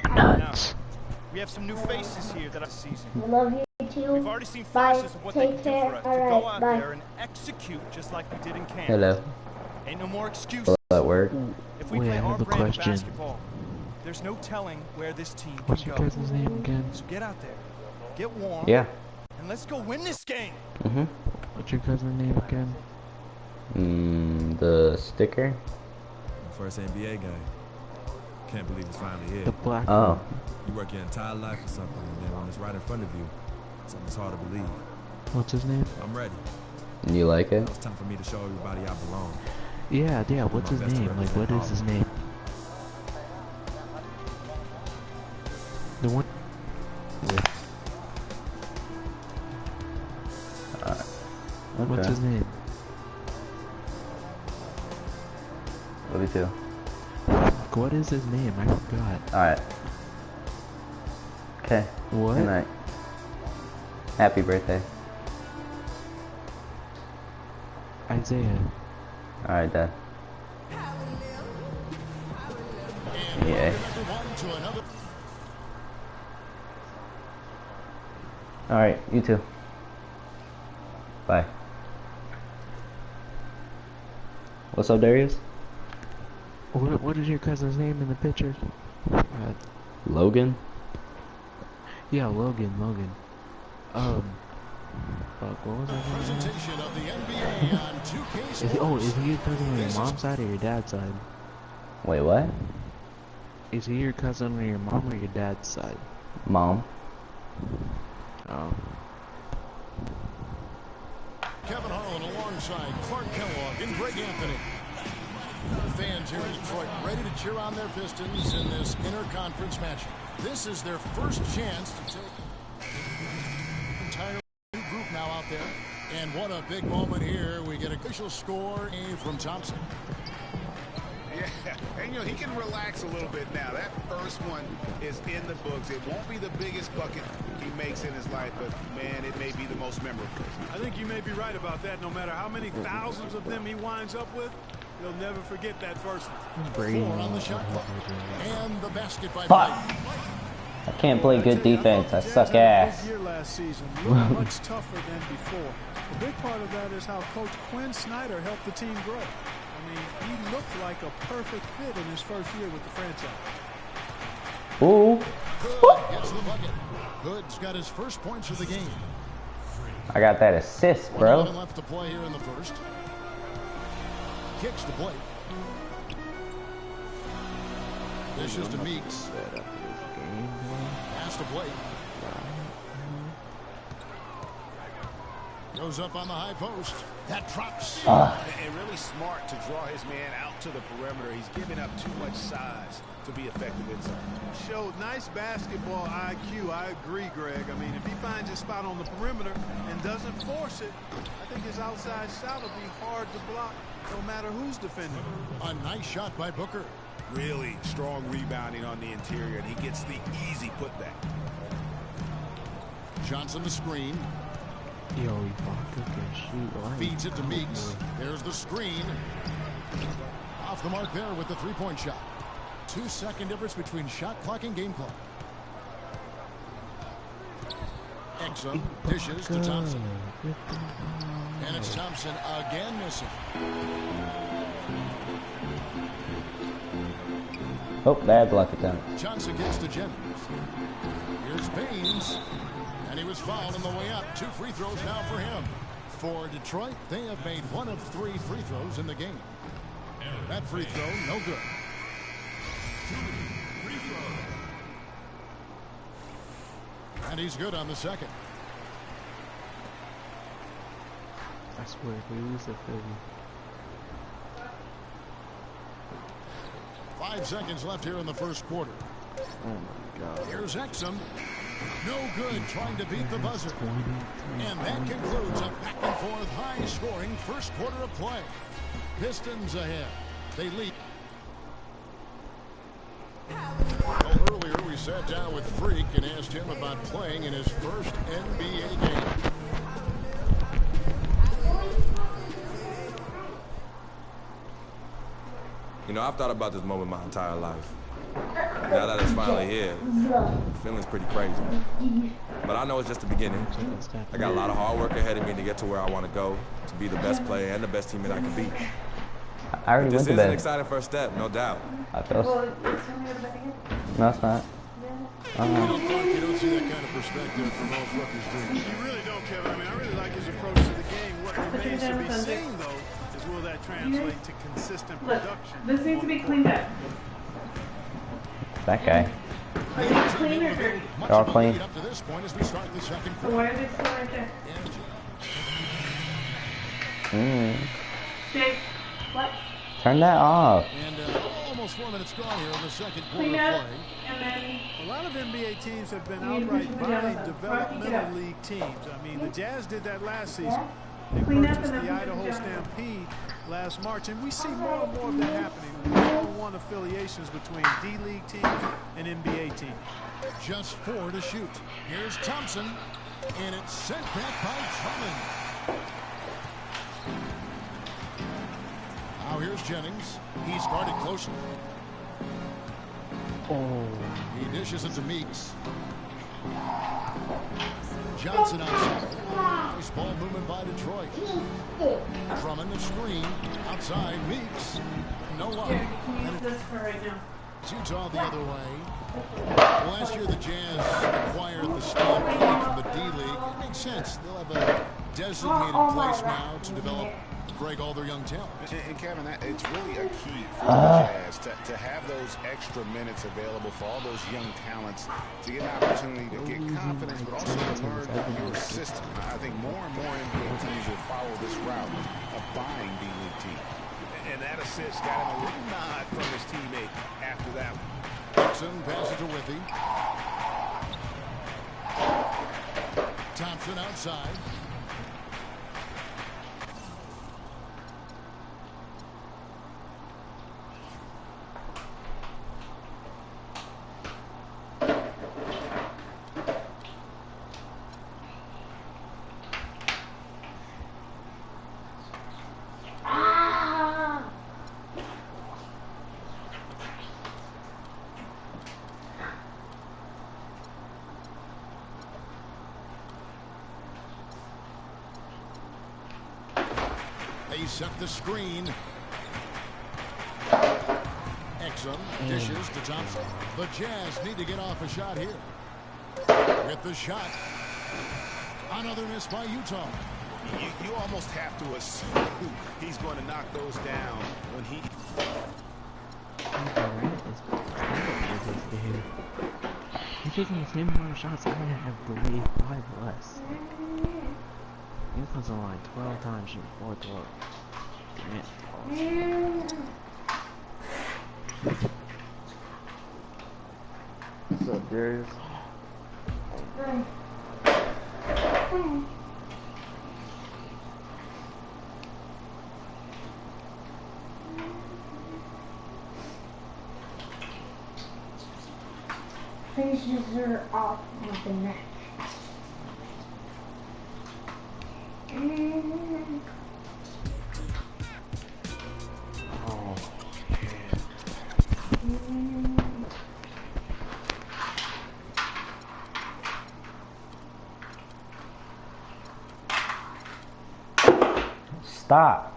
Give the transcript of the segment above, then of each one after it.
nuts. We have some new faces here that I season. I love you too. We've already seen Bye. flashes of what they Take can care. do for us. All To right. go out Bye. there and execute just like we did in camp. Hello. Ain't no more excuses. Will that work? If we Wait, play I our have a brand of question. basketball, there's no telling where this team What's can your go. cousin's name again? So get out there, get warm, Yeah. and let's go win this game. What's your cousin's name again? The sticker? First NBA game. Can't believe it's finally here. The black Oh. one. You work your entire life for something, and then when it's right in front of you, something's hard to believe. What's his name? I'm ready. You like it? Now it's time for me to show everybody I belong. Yeah, what's his name? Like, what is his name? The one... Okay. What's his name? Love you too. What is his name? I forgot. Alright. Okay. What? Good night. Happy birthday. Isaiah. Alright, Dad. Yeah. Alright, you too. Bye. What's up, Darius? What is your cousin's name in the picture? Logan? Yeah, Logan. Fuck, what was that name? Presentation of the NBA on 2K Sports. Is he your cousin on your mom's side or your dad's side? Wait, what? Is he your cousin on your mom or your dad's side? Mom? Oh. Kevin Harlan alongside Clark Kellogg and Greg Anthony. The fans here in Detroit ready to cheer on their Pistons in this interconference matchup. This is their first chance to take an entire new group now out there. And what a big moment here. We get official score from Thompson. Yeah, and he can relax a little bit now. That first one is in the books. It won't be the biggest bucket he makes in his life, but man, it may be the most memorable. I think you may be right about that. No matter how many thousands of them he winds up with, he'll never forget that first one. 4 on the shot clock. And the basket by Fuck! Blake. I can't play good defense. I suck ass. Year last season, looked much tougher than before. A big part of that is how Coach Quinn Snyder helped the team grow. I mean, he looked like a perfect fit in his first year with the franchise. Ooh. Hood gets the bucket. Hood's got his first points of the game. I got that assist, 1 bro. minute left to play here in the first. Kicks to Blake. Dishes to Meeks. Pass to Blake. Goes up on the high post. That drops. And really smart to draw his man out to the perimeter. He's giving up too much size to be effective inside. Showed nice basketball IQ. I agree, Greg. I mean, if he finds his spot on the perimeter and doesn't force it, I think his outside shot will be hard to block no matter who's defending. A nice shot by Booker. Really strong rebounding on the interior, and he gets the easy putback. Johnson the screen. Yo, you fucking shoot. Feeds it to Meeks. There's the screen. Off the mark there with the three-point shot. 2-second difference between shot clock and game clock. Exum dishes to Thompson. And it's Thompson again missing. Oh, bad block attempt. Johnson gets to Jennings. Here's Baines. And he was fouled on the way up. 2 free throws now for him. For Detroit, they have made 1 of 3 free throws in the game. That free throw, no good. 2 free throws. And he's good on the second. I swear, who's the Philly? 5 seconds left here in the first quarter. Oh my God. Here's Exum. No good trying to beat the buzzer. And that concludes a back-and-forth high-scoring first quarter of play. Pistons ahead. They lead. Well, earlier we sat down with Freak and asked him about playing in his first NBA game. You know, I've thought about this moment my entire life. Now that it's finally here, the feeling's pretty crazy. But I know it's just the beginning. I got a lot of hard work ahead of me to get to where I want to go, to be the best player and the best teammate I can be. I already This went to is an bed. exciting first step, no doubt. I feel. No, it's not. You don't see that kind of perspective from most rookies, do you? You really don't, Kevin. I mean, I really like his approach to the game. What remains to be seen, though, is will that translate to consistent production? This needs to be cleaned up. That guy. Is it clean or dirty? Much They're all of a clean. lead up to this point as we start the second So quarter. why are they still right there? Jake, what? Turn that off. And almost 4 minutes gone here in the second quarter Clean of up, play. and then A lot of NBA teams have been You need to outright push them together. buying Right, developmental league teams. I mean, the Jazz did that last season. They Clean up purchased and the then push Idaho them together. Stampede last March, and we see more and more of that happening. One-on-one affiliations between D-League teams and NBA teams. Just 4 to shoot. Here's Thompson, and it's sent back by Drummond. Now here's Jennings. He's guarded closely. Oh, He dishes it to Meeks. Johnson outside. Nice ball movement by Detroit. Drummond the screen. Outside Meeks. No luck. here, you can use this for right now. Utah the other way. Last year the Jazz acquired the Stampede from the D-League. It makes sense. They'll have a designated place now to develop Greg all their young talent. And Kevin, it's really a key for the Jazz to have those extra minutes available for all those young talents to get an opportunity to get confidence, but also to learn your system. I think more and more NBA teams will follow this route of buying D-League teams. And that assist got him a little nod from his teammate after that one. Thompson passes to Withy. Thompson outside. They set the screen. Exum dishes to Thompson. The Jazz need to get off a shot here. With the shot. Another miss by Utah. You almost have to assume he's going to knock those down when he... He's taking the same amount of shots I have, believe 5 less. He comes on like 12 times in the fourth quarter. Damn it. What's up, Darius? Finishes her off with the neck. Oh, Stop.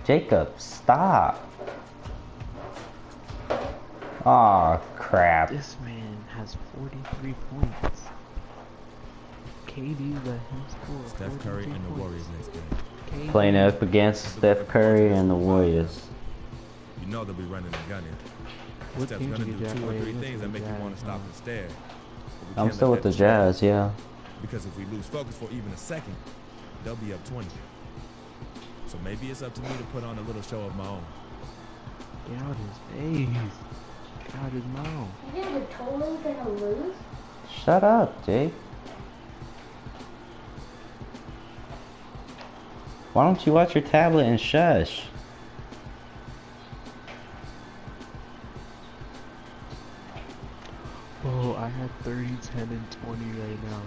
Jacob, stop. Aw, crap. this man has 43 points. KD let him score. Steph Curry 43 and the points. Warriors next game. KD Playing up against Steph Curry and the Warriors. You know they'll be running and gunning. What Steph's team gonna did do you 2 or play 3 against things that the make you want Jazz, to stop huh? and stare. But we I'm can't still let with the that distract us. Jazz, yeah. Because if we lose focus for even a second, they'll be up 20. So maybe it's up to me to put on a little show of my own. Get out his face. Get out his mouth. You guys are totally gonna lose? Shut up, Jake. Why don't you watch your tablet and shush? Oh, I had 30 10 and 20 right now.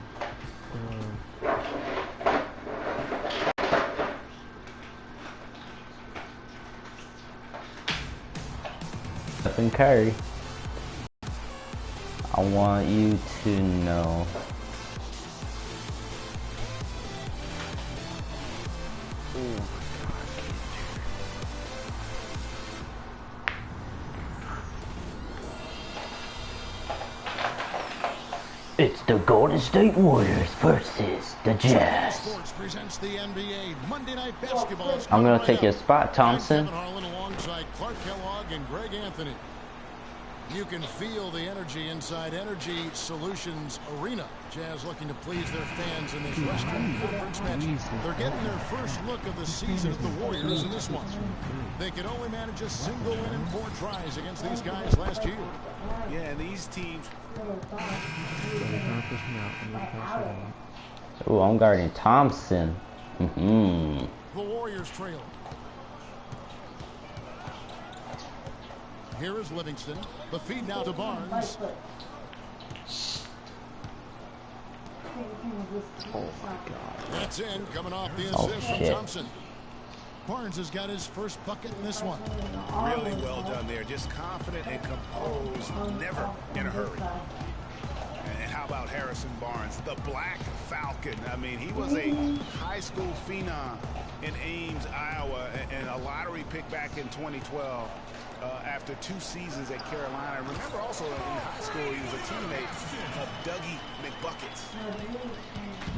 Stephen Curry, I want you to know. It's the Golden State Warriors versus the Jazz. Sports presents the NBA Monday Night Basketball. I'm gonna take your spot, Thompson. Kevin Harlan alongside Clark Kellogg and Greg Anthony. You can feel the energy inside Energy Solutions Arena. Jazz looking to please their fans in this Western Conference match. They're getting their first look of the season at the Warriors in this one. They could only manage a single win in 4 tries against these guys last year. Yeah, and these teams. Ooh, I'm guarding Thompson. The Warriors trail. Here is Livingston. The feed now to Barnes. Oh my God. That's in, coming off the assist from Thompson. Barnes has got his first bucket in this one. Really well done there. Just confident and composed, never in a hurry. And how about Harrison Barnes, the Black Falcon? I mean, he was a high school phenom in Ames, Iowa, and a lottery pick back in 2012 after 2 seasons at Carolina. Remember also in high school, he was a teammate of Dougie McBuckets.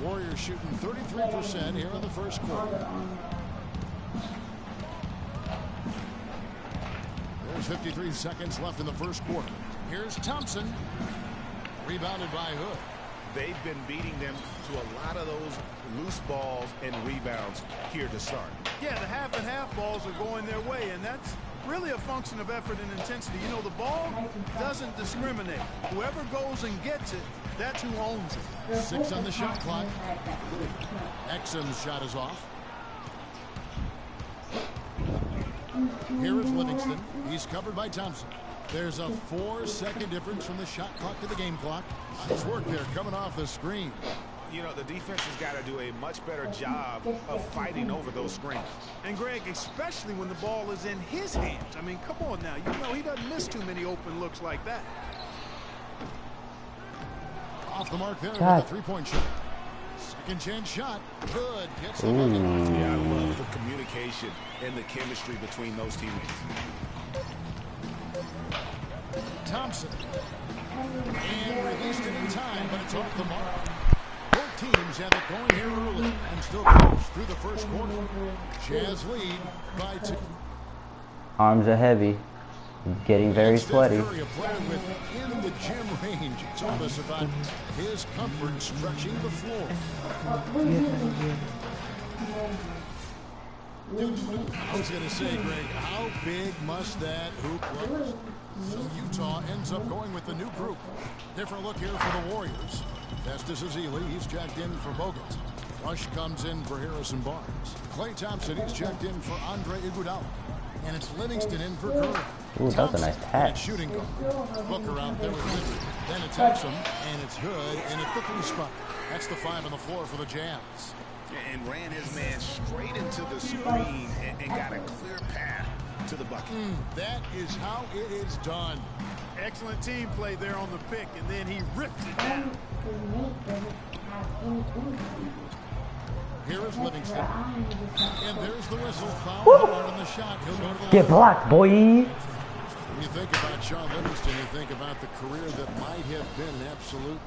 Warriors shooting 33% here in the first quarter. There's 53 seconds left in the first quarter. Here's Thompson. Rebounded by Hood. They've been beating them to a lot of those loose balls and rebounds here to start. Yeah, the half and half balls are going their way, and that's really a function of effort and intensity. You know, the ball doesn't discriminate. Whoever goes and gets it, that's who owns it. 6 on the shot clock. Exum's shot is off. Here is Livingston. He's covered by Thompson. There's a 4-second difference from the shot clock to the game clock. Nice work there coming off the screen. You know, the defense has got to do a much better job of fighting over those screens. And Greg, especially when the ball is in his hands. I mean, come on now. You know he doesn't miss too many open looks like that. Off the mark there with a 3-point shot. Second chance shot. Good. Gets the bucket. Yeah, I love the communication and the chemistry between those teammates. Thompson. And released it in time, but it's off the mark. Both teams have it going here early and still close through the first quarter. Jazz lead by 2. Arms are heavy. Getting very sweaty. Curry, a player within the gym range, told us about his comfort stretching the floor. I was going to say, Greg, how big must that hoop look? So Utah ends up going with the new group. Different look here for the Warriors. Festus Ezeli, he's checked in for Bogut. Rush comes in for Harrison Barnes. Klay Thompson, he's checked in for Andre Iguodala. And it's Livingston in for Curry. Ooh, that's a nice pass. Shooting guard. Booker out there with Ridley. Then it's Exum, and it's Hood, and it's the 3 spot. That's the 5 on the floor for the Jazz. And ran his man straight into the screen and got a clear path to the bucket. That is how it is done. Excellent team play there on the pick, and then he ripped it down. Here is Livingston. And there's the whistle. Foul on the shot. He'll go to the Get blocked, boy. When you think about Sean Livingston, you think about the career that might have been an absolute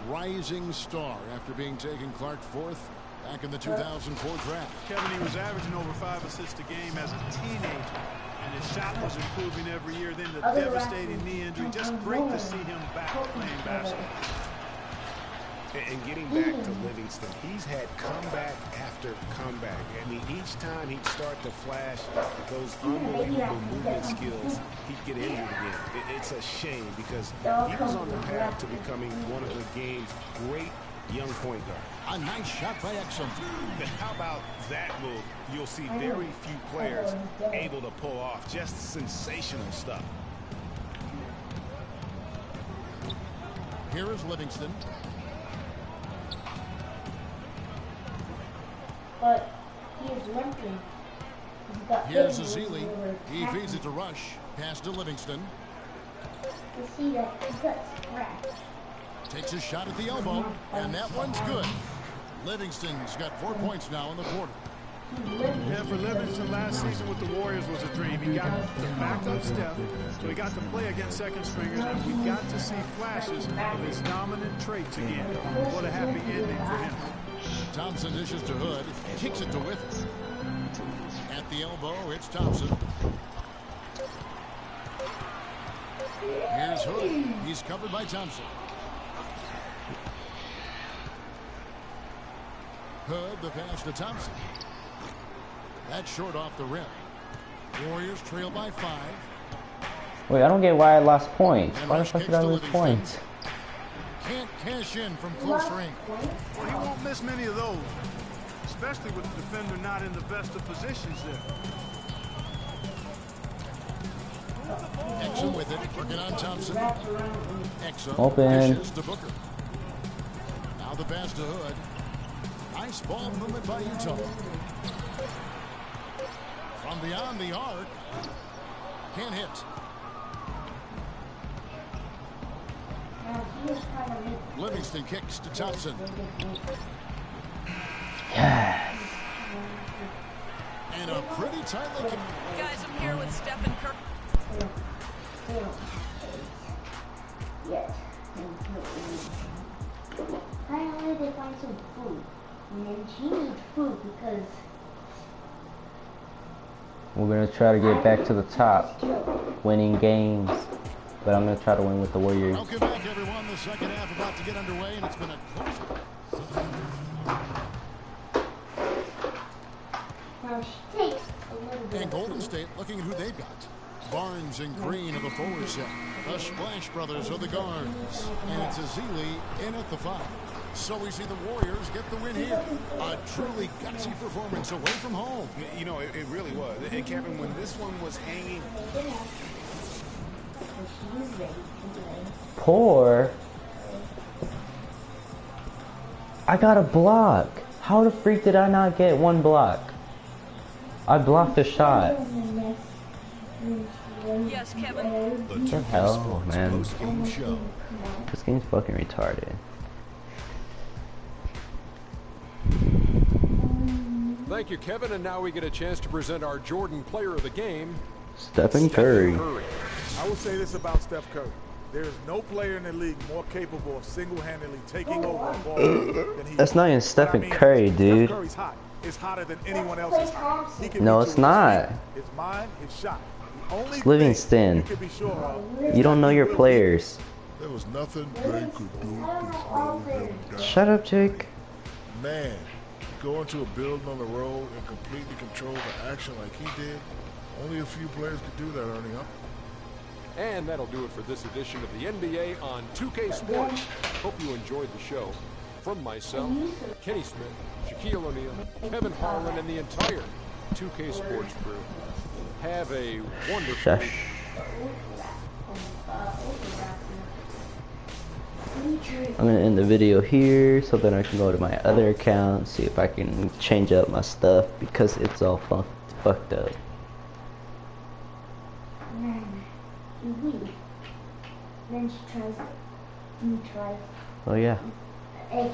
rising star after being taken Clark 4th back in the 2004 draft. Kevin, he was averaging over 5 assists a game as a teenager, and his shot was improving every year. Then the devastating knee injury. Just great to see him back playing basketball. And getting back to Livingston, he's had comeback after comeback. I mean, each time he'd start to flash those unbelievable movement skills, he'd get injured again. It's a shame because he was on the path to becoming one of the game's great young point guards. A nice shot by Exum. How about that move? You'll see very few players able to pull off. Just sensational stuff. Here is Livingston. But he is limping. Here's Azili. He feeds it to Rush. Pass to Livingston. You see that he got scratched. Takes a shot at the elbow, and that one's good. Livingston's got 4 points now in the quarter. Yeah, for Livingston, last season with the Warriors was a dream. He got to back up Steph, so he got to play against second stringers, and we got to see flashes of his dominant traits again. What a happy ending for him. Thompson dishes to Hood, kicks it to Withers. At the elbow, it's Thompson. Here's Hood. He's covered by Thompson. Hood, the pass to Thompson. That's short off the rim. Warriors trail by 5. Wait, I don't get why I lost points. Why the fuck did I lose points? Can't cash in from close range. Well, he won't miss many of those, especially with the defender not in the best of positions there. Exum with it, working on Thompson. Exum Open. dishes to Booker. Now the pass to Hood. Nice ball movement by Utah. From beyond the arc. Can't hit. Livingston kicks to Thompson. Yes. And a pretty tightly. Guys, I'm here with Stephen Curry. Yes. Finally, they find some food. And then she needs food because We're gonna try to get back to the top, winning games. But I'm gonna try to win with the Warriors. Welcome back, everyone. The second half about to get underway, and it's been a close. now she takes a little bit. And Golden State looking at who they've got. Barnes and Green of the forward set. The Splash Brothers are the guards. And it's Azili in at the 5. So we see the Warriors get the win here. A truly gutsy performance away from home. You know, it really was. And Kevin, when this one was hanging. Poor. I got a block. How the freak did I not get one block? I blocked the shot. Yes, Kevin. What the hell, man? This game's fucking retarded. Thank you, Kevin, and now we get a chance to present our Jordan Player of the Game, Stephen Curry. I will say this about Steph Curry. There is no player in the league more capable of single-handedly taking over a ball than he is. That's not even Stephen Curry, dude. Steph Curry's hot. It's hotter than anyone else's hot. He can No, beat it's you with not. his feet, his mind, his shot. The only It's Livingston. thing you can be sure of, You don't know your players. There was nothing they could do to slow him down. Shut up, Jake. Man, go into a building on the road and completely control the action like he did. Only a few players could do that, Ernie, huh? and that'll do it for this edition of the NBA on 2K Sports. Hope you enjoyed the show. From myself, Kenny Smith, Shaquille O'Neal, Kevin Harlan, and the entire 2K Sports crew, have a wonderful week. I'm gonna end the video here so that I can go to my other account, see if I can change up my stuff because it's all fucked up. Then she tries. Oh yeah. Egg.